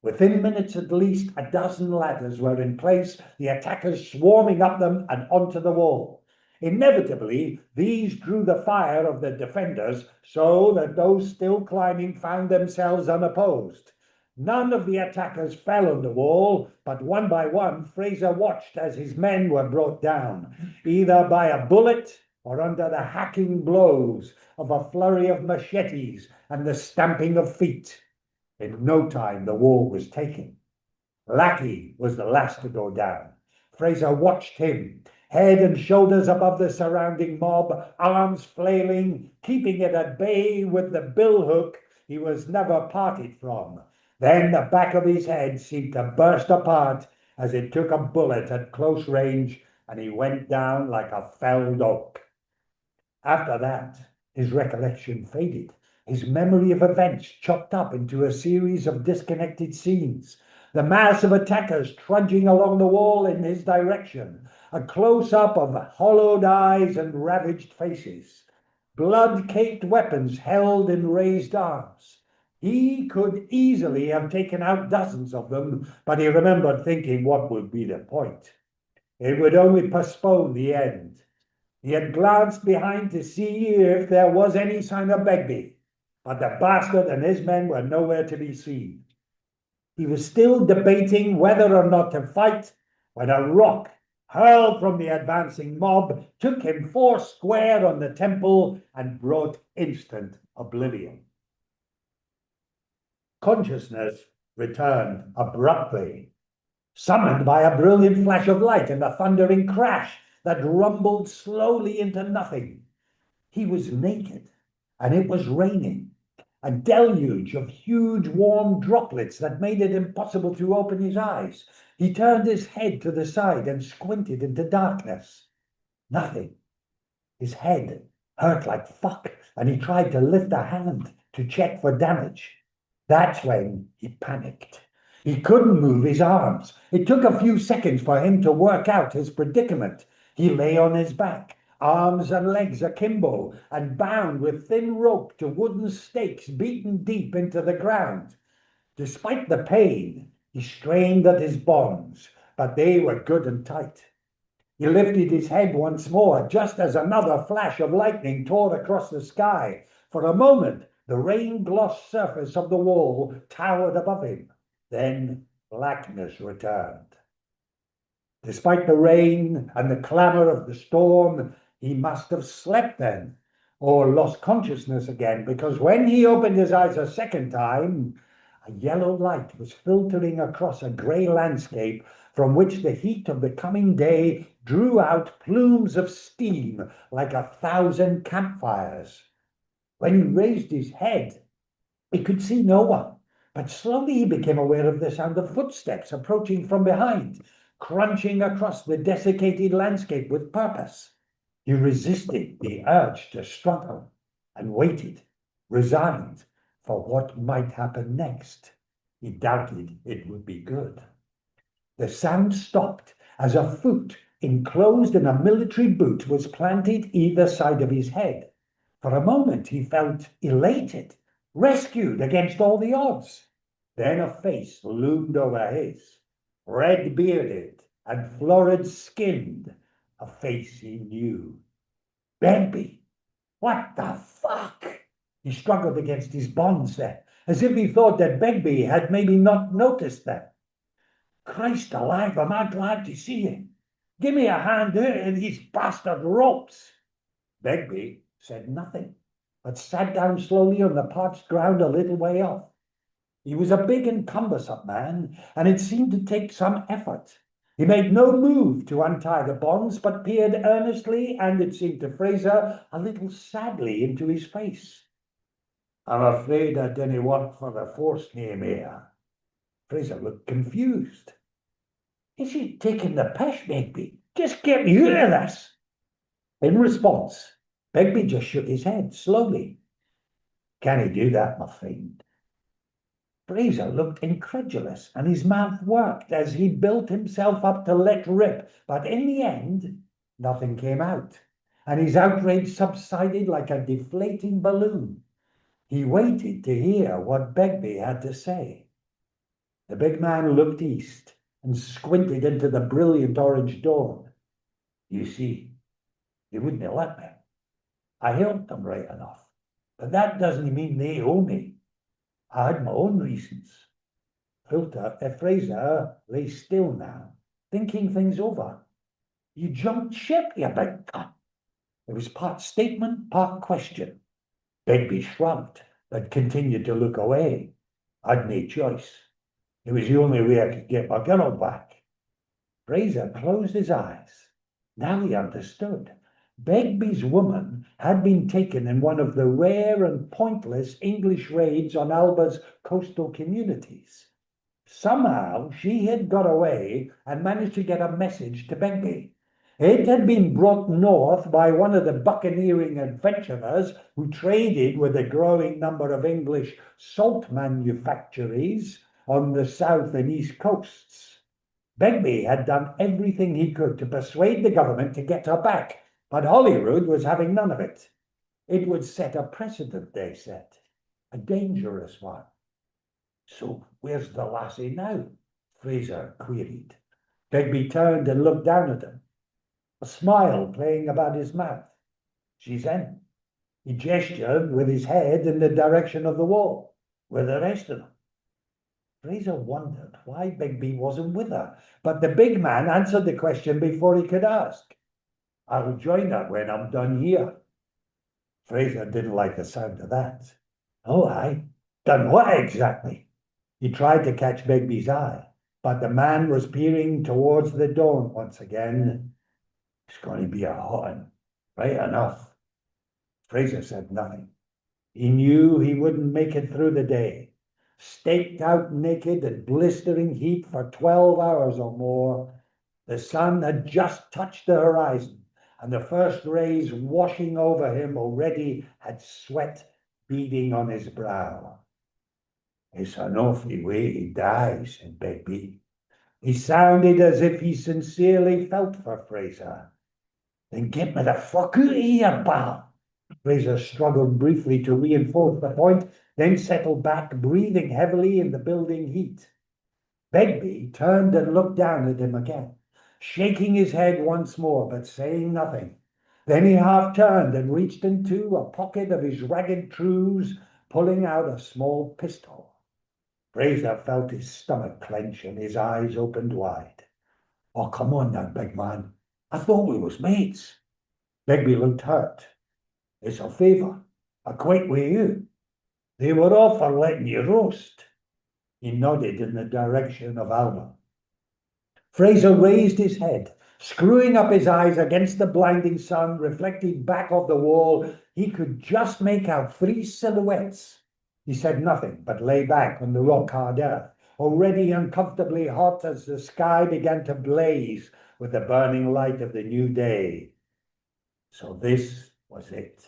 Within minutes at least, a dozen ladders were in place, the attackers swarming up them and onto the wall. Inevitably, these drew the fire of the defenders so that those still climbing found themselves unopposed. None of the attackers fell on the wall, but one by one Fraser watched as his men were brought down, either by a bullet or under the hacking blows of a flurry of machetes and the stamping of feet. In no time, the wall was taken. Lackey was the last to go down. Fraser watched him, head and shoulders above the surrounding mob, arms flailing, keeping it at bay with the billhook he was never parted from. Then the back of his head seemed to burst apart as it took a bullet at close range, and he went down like a felled oak. After that, his recollection faded. His memory of events chopped up into a series of disconnected scenes. The mass of attackers trudging along the wall in his direction. A close-up of hollowed eyes and ravaged faces. Blood-caked weapons held in raised arms. He could easily have taken out dozens of them, but he remembered thinking what would be the point. It would only postpone the end. He had glanced behind to see if there was any sign of Begbie, but the bastard and his men were nowhere to be seen. He was still debating whether or not to fight when a rock hurled from the advancing mob took him foursquare on the temple and brought instant oblivion. Consciousness returned abruptly, summoned by a brilliant flash of light and a thundering crash that rumbled slowly into nothing. He was naked, and it was raining. A deluge of huge warm droplets that made it impossible to open his eyes. He turned his head to the side and squinted into darkness. Nothing. His head hurt like fuck, and he tried to lift a hand to check for damage. That's when he panicked. He couldn't move his arms. It took a few seconds for him to work out his predicament. He lay on his back, arms and legs akimbo, and bound with thin rope to wooden stakes beaten deep into the ground. Despite the pain, he strained at his bonds, but they were good and tight. He lifted his head once more, just as another flash of lightning tore across the sky. For a moment, the rain-glossed surface of the wall towered above him. Then blackness returned. Despite the rain and the clamor of the storm, he must have slept then, or lost consciousness again, because when he opened his eyes a second time, a yellow light was filtering across a grey landscape from which the heat of the coming day drew out plumes of steam like 1,000 campfires. When he raised his head, he could see no one, but slowly he became aware of the sound of footsteps approaching from behind, crunching across the desiccated landscape with purpose. He resisted the urge to struggle and waited, resigned, for what might happen next. He doubted it would be good. The sound stopped as a foot enclosed in a military boot was planted either side of his head. For a moment he felt elated, rescued against all the odds. Then a face loomed over his, red-bearded and florid-skinned, a face he knew. Begbie! What the fuck? He struggled against his bonds then, as if he thought that Begbie had maybe not noticed them. Christ alive, am I glad to see you. Give me a hand here in these bastard ropes. Begbie said nothing, but sat down slowly on the parched ground a little way off. He was a big and cumbersome man, and it seemed to take some effort. He made no move to untie the bonds, but peered earnestly, and it seemed to Fraser, a little sadly into his face. I'm afraid I didn't want for the force name here. Fraser looked confused. Is he taking the piss, Begbie? Just get me out of this. In response, Begbie just shook his head slowly. Can he do that, my friend? Fraser looked incredulous, and his mouth worked as he built himself up to let rip, but in the end, nothing came out, and his outrage subsided like a deflating balloon. He waited to hear what Begbie had to say. The big man looked east and squinted into the brilliant orange dawn. You see, they wouldn't let me. I helped them right enough, but that doesn't mean they owe me. I had my own reasons. Fraser lay still now, thinking things over. You jumped ship, you big cunt. It was part statement, part question. Begbie shrugged, but continued to look away. I'd no choice. It was the only way I could get my girl back. Fraser closed his eyes. Now he understood. Begbie's woman had been taken in one of the rare and pointless English raids on Alba's coastal communities. Somehow she had got away and managed to get a message to Begbie. It had been brought north by one of the buccaneering adventurers who traded with a growing number of English salt manufactories on the south and east coasts. Begbie had done everything he could to persuade the government to get her back, but Holyrood was having none of it. It would set a precedent, they said, a dangerous one. So where's the lassie now? Fraser queried. Begbie turned and looked down at him, a smile playing about his mouth. She's in. He gestured with his head in the direction of the wall, with the rest of them. Fraser wondered why Begbie wasn't with her, but the big man answered the question before he could ask. I'll join her when I'm done here. Fraser didn't like the sound of that. Oh, aye. Done what exactly? He tried to catch Begbie's eye, but the man was peering towards the dawn once again. It's going to be a hot one, right enough. Fraser said nothing. He knew he wouldn't make it through the day. Staked out naked in blistering heat for 12 hours or more, the sun had just touched the horizon, and the first rays washing over him already had sweat beading on his brow. It's an awfully way he dies, said Begbie. He sounded as if he sincerely felt for Fraser. Then get me the fuck out of here, pal. Fraser struggled briefly to reinforce the point, then settled back, breathing heavily in the building heat. Begbie turned and looked down at him again, shaking his head once more, but saying nothing. Then he half turned and reached into a pocket of his ragged trews, pulling out a small pistol. Fraser felt his stomach clench and his eyes opened wide. Oh, come on now, big man. I thought we was mates. Begbie looked hurt. It's a favour. I quite with you. They were all for letting you roast. He nodded in the direction of Alma. Fraser raised his head, screwing up his eyes against the blinding sun reflected back off the wall. He could just make out 3 silhouettes. He said nothing, but lay back on the rock-hard earth, already uncomfortably hot as the sky began to blaze with the burning light of the new day. So this was it.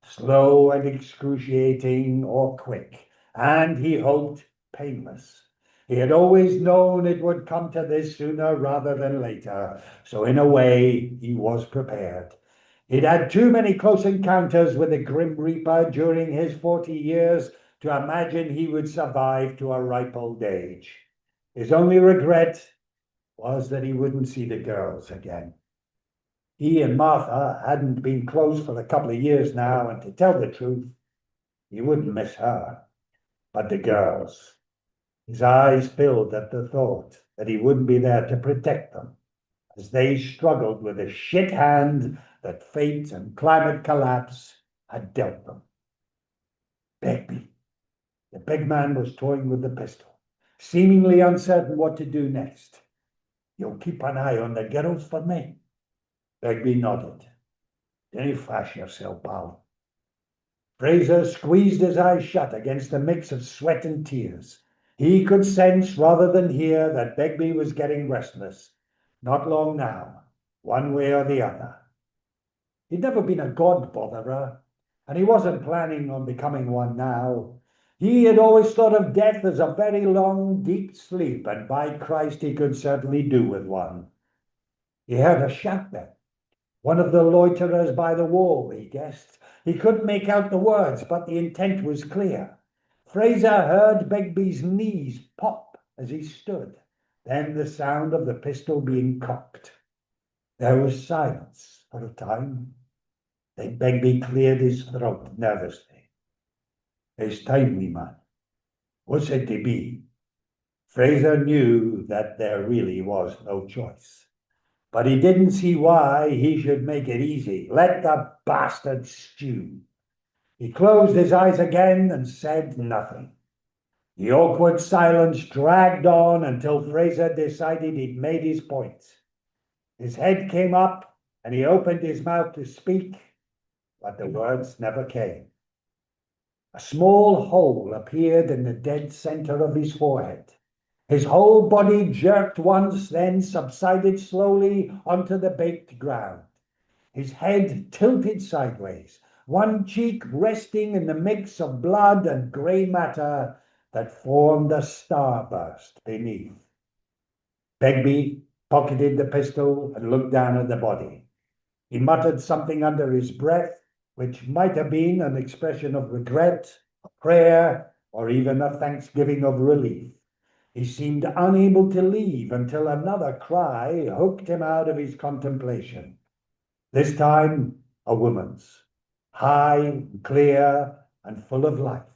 Slow and excruciating or quick, and he hoped painless. He had always known it would come to this sooner rather than later, so in a way he was prepared. He'd had too many close encounters with the Grim Reaper during his 40 years to imagine he would survive to a ripe old age. His only regret was that he wouldn't see the girls again. He and Martha hadn't been close for a couple of years now, and to tell the truth, he wouldn't miss her. But the girls, his eyes filled at the thought that he wouldn't be there to protect them as they struggled with the shit hand that fate and climate collapse had dealt them. Begbie, The big man was toying with the pistol, seemingly uncertain what to do next. "You'll keep an eye on the girls for me?" Begbie nodded. "Don't fash yourself, pal." Fraser squeezed his eyes shut against a mix of sweat and tears. He could sense rather than hear that Begbie was getting restless. Not long now, one way or the other. He'd never been a god botherer, and he wasn't planning on becoming one now. He had always thought of death as a very long, deep sleep, and by Christ, he could certainly do with one. He heard a shout then. One of the loiterers by the wall, he guessed. He couldn't make out the words, but the intent was clear. Fraser heard Begbie's knees pop as he stood, then the sound of the pistol being cocked. There was silence for a time. Then Begbie cleared his throat nervously. "It's time, wee man. What's it to be?" Fraser knew that there really was no choice. But he didn't see why he should make it easy. Let the bastard stew. He closed his eyes again and said nothing. The awkward silence dragged on until Fraser decided he'd made his point. His head came up and he opened his mouth to speak, but the words never came. A small hole appeared in the dead center of his forehead. His whole body jerked once, then subsided slowly onto the baked ground. His head tilted sideways, one cheek resting in the mix of blood and grey matter that formed a starburst beneath. Begbie pocketed the pistol and looked down at the body. He muttered something under his breath, which might have been an expression of regret, a prayer, or even a thanksgiving of relief. He seemed unable to leave until another cry hooked him out of his contemplation. This time, a woman's, high, clear, and full of life.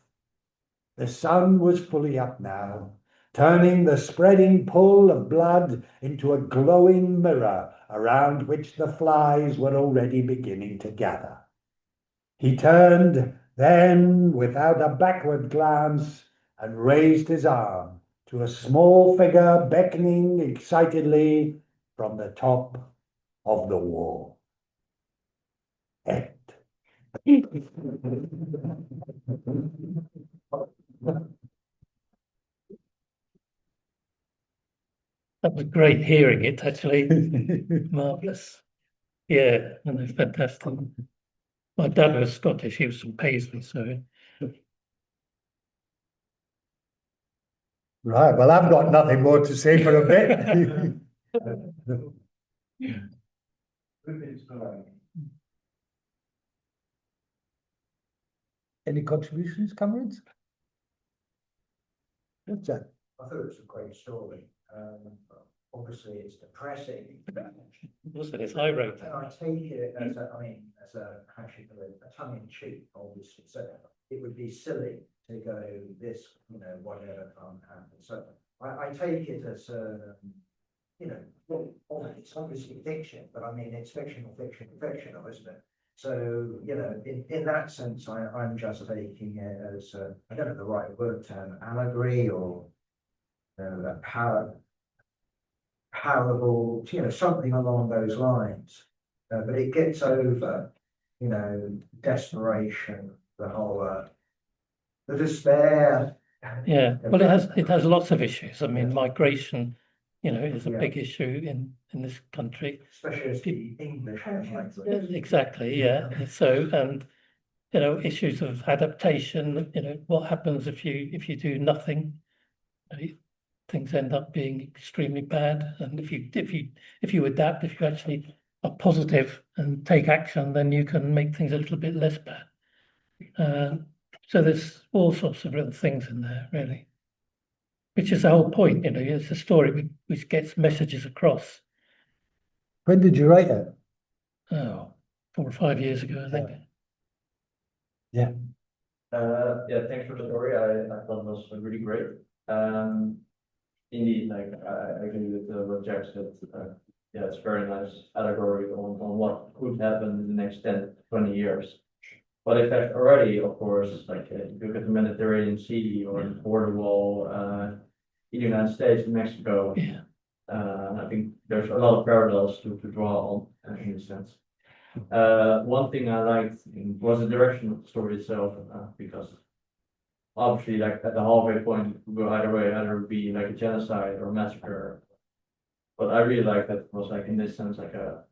The sun was fully up now, turning the spreading pool of blood into a glowing mirror around which the flies were already beginning to gather. He turned then, without a backward glance, and raised his arm to a small figure beckoning excitedly from the top of the wall. End. That was great hearing it, actually. Marvellous. Yeah, and it's fantastic. My dad was Scottish, he was from Paisley, so Right, well, I've got nothing more to say for a bit. Any contributions, comrades? What's that? I thought it was a great story. Obviously, it's depressing. wasn't it? I wrote And I take it as a, I mean, as a, how should I put it, a tongue in cheek, obviously. So it would be silly to go this, whatever can't happen. So I take it as, it's obviously fiction, but I mean, it's fictional, isn't it? So, in that sense, I'm just taking it as, I don't know the right word term, allegory or a parable, something along those lines. But it gets over, desperation, the whole, the despair. yeah, well, it has lots of issues. I mean, migration, is a Yeah. big issue in this country. Especially as the English language. Exactly, yeah. So, and issues of adaptation. What happens if you do nothing? Things end up being extremely bad. And if you adapt, if you actually are positive and take action, then you can make things a little bit less bad. So there's all sorts of little things in there, really, which is the whole point. It's a story which gets messages across. When did you write it? Oh, 4 or 5 years ago, I think. Yeah. Yeah, thanks for the story. I thought it was really great. Indeed, I agree with what Jack said. It's very nice allegory on what could happen in the next 10, 20 years. But in fact, already, of course, like if you look at the Mediterranean Sea or the border wall, in the United States and Mexico, Yeah. I think there's a lot of parallels to draw on in a sense. One thing I liked was the direction of the story itself, because obviously, like at the halfway point, it could go either way, either be like a genocide or a massacre. But I really like that it was like in this sense like a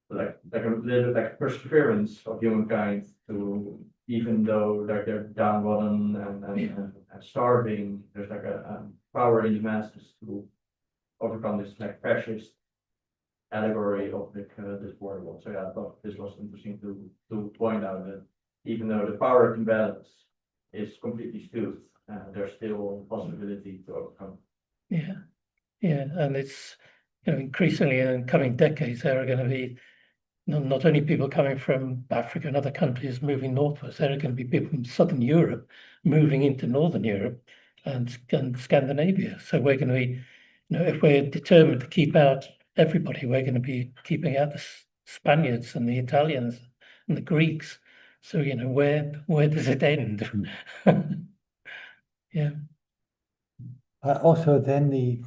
little like perseverance of humankind to, even though like they're downtrodden and starving, there's like a power in the masses to overcome this like fascist allegory of this world. So yeah, I thought this was interesting to point out that even though the power imbalance is completely skewed, there's still a possibility to overcome. Yeah, yeah, and it's, increasingly in coming decades, there are going to be not only people coming from Africa and other countries moving northwards, there are going to be people from Southern Europe moving into Northern Europe and Scandinavia. So we're going to be, if we're determined to keep out everybody, we're going to be keeping out the Spaniards and the Italians and the Greeks. So, where does it end? Yeah. Also, then the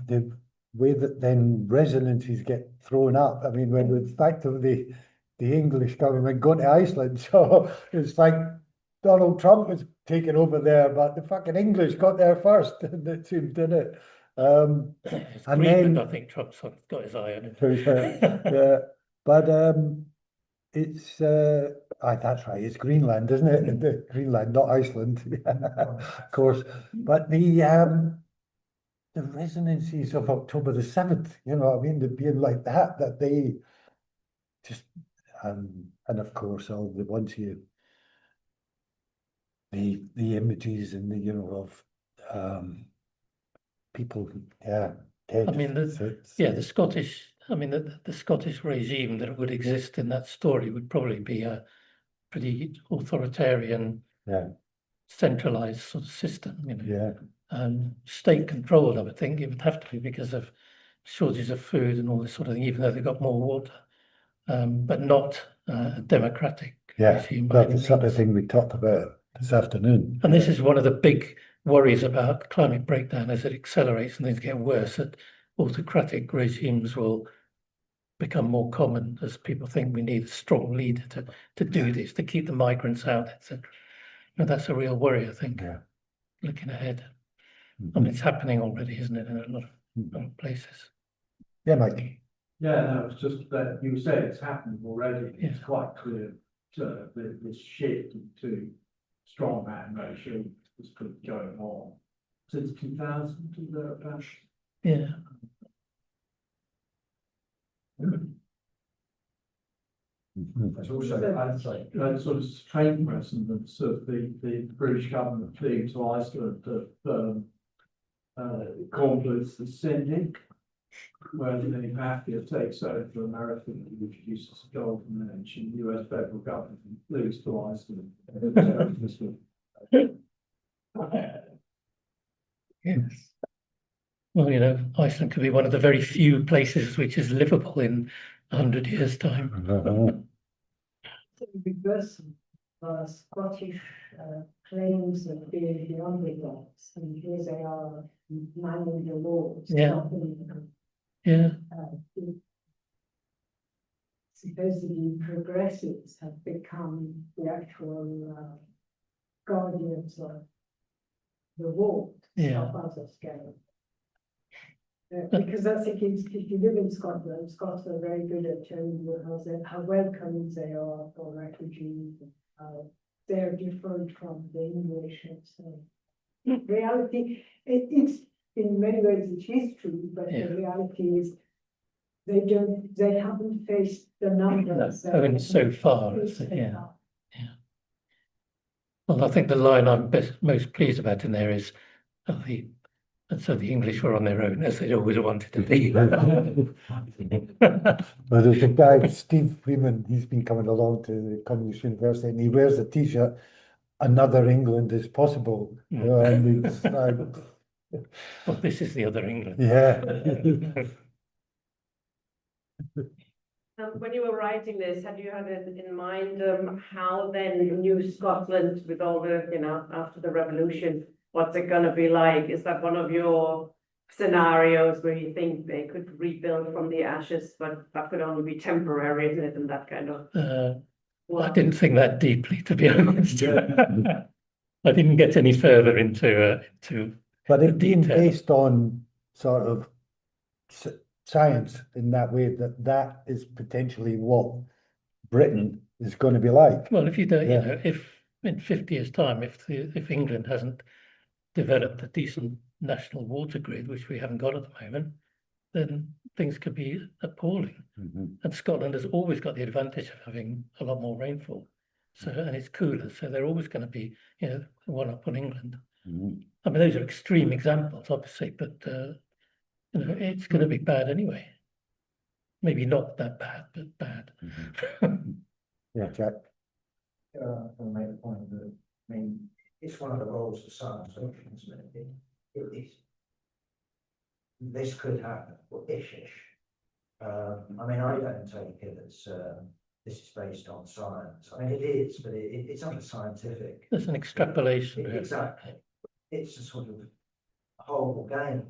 way that then resonances get thrown up. I mean, when the fact of the English government going to Iceland, so it's like Donald Trump was taking over there, but the fucking English got there first, and it seemed, didn't it? It's And Greenland, then I think Trump's got his eye on it. yeah, but it's that's right, it's Greenland, isn't it? Greenland, not Iceland, of course. But the resonances of October the 7th, you know what I mean? The being like that they just, and of course, all the ones the images and of people, yeah, dead. I mean, the Scottish, the Scottish regime that would exist in that story would probably be a pretty authoritarian, yeah, centralized sort of system, yeah, state controlled, I would think it would have to be because of shortages of food and all this sort of thing, even though they've got more water, but not a democratic regime by that's any the sort of means. thing we talked about this afternoon. And this is one of the big worries about climate breakdown as it accelerates and things get worse, that autocratic regimes will become more common as people think we need a strong leader to do this, to keep the migrants out, etc. That's a real worry, I think, Yeah. looking ahead. I mean, it's happening already, isn't it, in a lot of places. Yeah, Mike. Yeah, no, it's just that you said it's happening already. It's Yeah. quite clear this shift to strongman ratio has been going on since 2000 to thereabouts. Yeah. There's also that sort of faint resonance of the British government fleeing to Iceland of conflicts ascending, where the mafia takes over America and introduces a golden age, and the US federal government flees to Iceland. Yes. Well, Iceland could be one of the very few places which is livable in 100 years' time. Reverse Scottish claims of being the underdogs, and here they are minding the laws. Yeah. Yeah. Supposedly progressives have become the actual guardians of the wall to Yeah. stop others going. Because that's the case, if you live in Scotland, Scots are very good at showing you how welcoming they are for refugees, and how they're different from the English. And so, reality, it's in many ways it is true, but Yeah. the reality is they haven't faced the numbers. No, only so far, yeah. Well, I think the line I'm most pleased about in there is so the English were on their own, as they'd always wanted to be. Well, there's a guy, Steve Freeman, he's been coming along to the Communist University, and he wears a T-shirt, "Another England is possible." And it's like, Well, this is the other England. yeah. When you were writing this, had you had it in mind, how then New Scotland with all the, after the revolution, what's it gonna be like? Is that one of your scenarios where you think they could rebuild from the ashes, but that could only be temporary, isn't it? And that kind of. I didn't think that deeply, to be honest. I didn't get any further into But the it being detail. based on sort of science in that way, that is potentially what Britain is going to be like. Well, if you don't, Yeah. if in 50 years' time, if England hasn't developed a decent national water grid, which we haven't got at the moment, then things could be appalling. And Scotland has always got the advantage of having a lot more rainfall. So, and it's cooler, so they're always going to be, one up on England. I mean, those are extreme examples, obviously, but it's going to be bad anyway. Maybe not that bad, but bad. Yeah, Jack. I'll make the point that, I mean, it's one of the roles of science fiction, isn't it? This could happen, or ish. I mean, I don't take it as this is based on science. I mean, it is, but it's not a scientific. There's an extrapolation. Exactly. It's a sort of horrible game.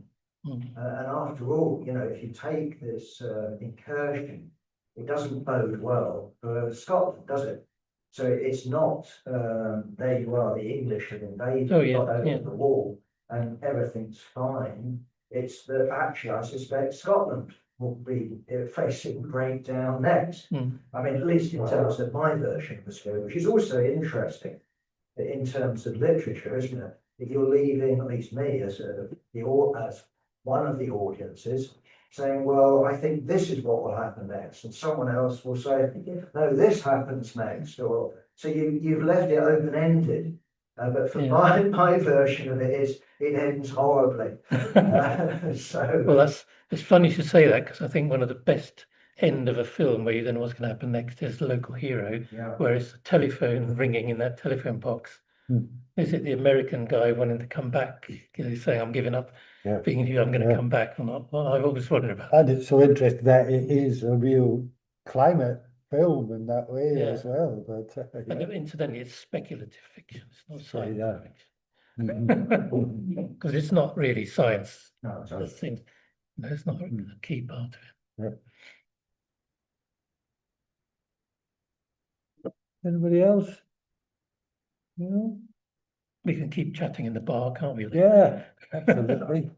And after all, if you take this incursion, it doesn't bode well for Scotland, does it? So it's not, there you are, the English have invaded, got over the wall, and everything's fine. It's that actually, I suspect Scotland will be facing breakdown next. I mean, at least in terms of my version of the story, which is also interesting in terms of literature, isn't it? If you're leaving, at least me, as one of the audiences, saying, well, I think this is what will happen next, and someone else will say, no, this happens next, or so you've left it open-ended. But for my version of it is it ends horribly. Well, it's funny you should say that, because I think one of the best end of a film where you don't know what's going to happen next is the local hero, where it's the telephone ringing in that telephone box. Is it the American guy wanting to come back? Saying, I'm giving up being here, I'm going to come back or not? Well, I've always wondered about that. And it's so interesting that it is a real climate film in that way as well. But and incidentally, it's speculative fiction. It's not science fiction. Because it's not really science. No, it's not a key part of it. Anybody else? We can keep chatting in the bar, can't we? Yeah, absolutely.